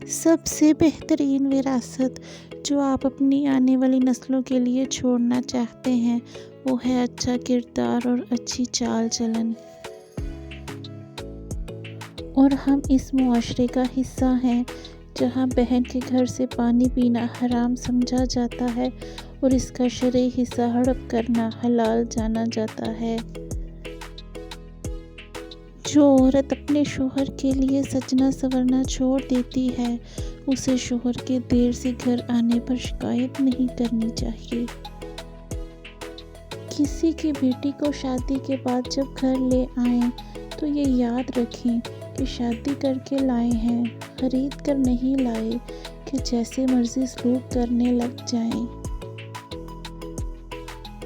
سب سے بہترین وراثت جو آپ اپنی آنے والی نسلوں کے لیے چھوڑنا چاہتے ہیں وہ ہے اچھا کردار اور اچھی چال چلن۔ اور ہم اس معاشرے کا حصہ ہیں جہاں بہن کے گھر سے پانی پینا حرام سمجھا جاتا ہے اور اس کا شرعی حصہ ہڑپ کرنا حلال جانا جاتا ہے۔ جو عورت اپنے شوہر کے لیے سجنا سنورنا چھوڑ دیتی ہے اسے شوہر کے دیر سے گھر آنے پر شکایت نہیں کرنی چاہیے۔ کسی کی بیٹی کو شادی کے بعد جب گھر لے آئیں تو یہ یاد رکھیں کہ شادی کر کے لائے ہیں، خرید کر نہیں لائے کہ جیسے مرضی سلوک کرنے لگ جائیں۔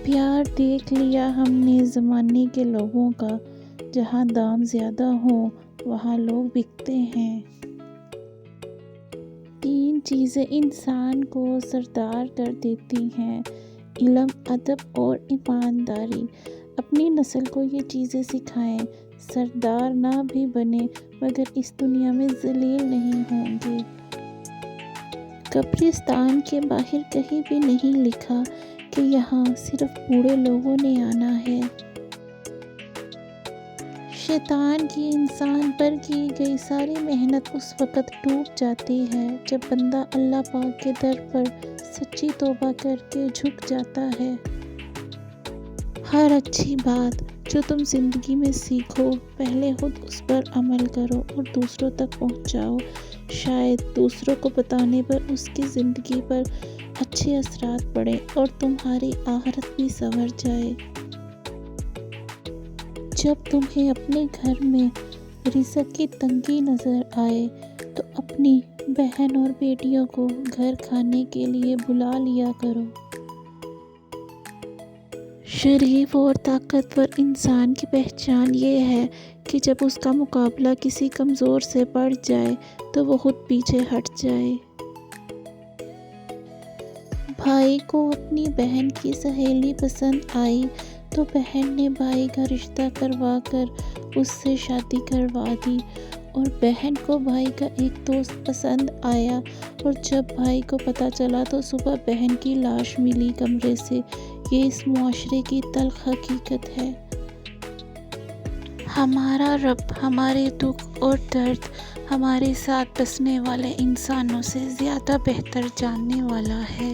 پیار دیکھ لیا ہم نے زمانے کے لوگوں کا، جہاں دام زیادہ ہوں وہاں لوگ بکتے ہیں۔ 3 چیزیں انسان کو سردار کر دیتی ہیں: علم، ادب اور ایمانداری۔ اپنی نسل کو یہ چیزیں سکھائیں۔ سردار نہ بھی بنے مگر اس دنیا میں ذلیل نہیں ہوں گے۔ قبرستان کے باہر کہیں بھی نہیں لکھا کہ یہاں صرف بوڑھے لوگوں نے آنا ہے۔ شیطان کی انسان پر کی گئی ساری محنت اس وقت ڈوب جاتی ہے جب بندہ اللہ پاک کے در پر سچی توبہ کر کے جھک جاتا ہے۔ ہر اچھی بات جو تم زندگی میں سیکھو پہلے خود اس پر عمل کرو اور دوسروں تک پہنچاؤ، شاید دوسروں کو بتانے پر اس کی زندگی پر اچھے اثرات پڑیں اور تمہاری آخرت بھی سنور جائے۔ جب تمہیں اپنے گھر میں رزق کی تنگی نظر آئے تو اپنی بہن اور بیٹیوں کو گھر کھانے کے لیے بلا لیا کرو۔ شریف اور طاقتور انسان کی پہچان یہ ہے کہ جب اس کا مقابلہ کسی کمزور سے پڑ جائے تو وہ خود پیچھے ہٹ جائے۔ بھائی کو اپنی بہن کی سہیلی پسند آئی تو بہن نے بھائی کا رشتہ کروا کر اس سے شادی کروا دی، اور بہن کو بھائی کا ایک دوست پسند آیا اور جب بھائی کو پتہ چلا تو صبح بہن کی لاش ملی کمرے سے۔ یہ اس معاشرے کی تلخ حقیقت ہے۔ ہمارا رب ہمارے دکھ اور درد ہمارے ساتھ بسنے والے انسانوں سے زیادہ بہتر جاننے والا ہے۔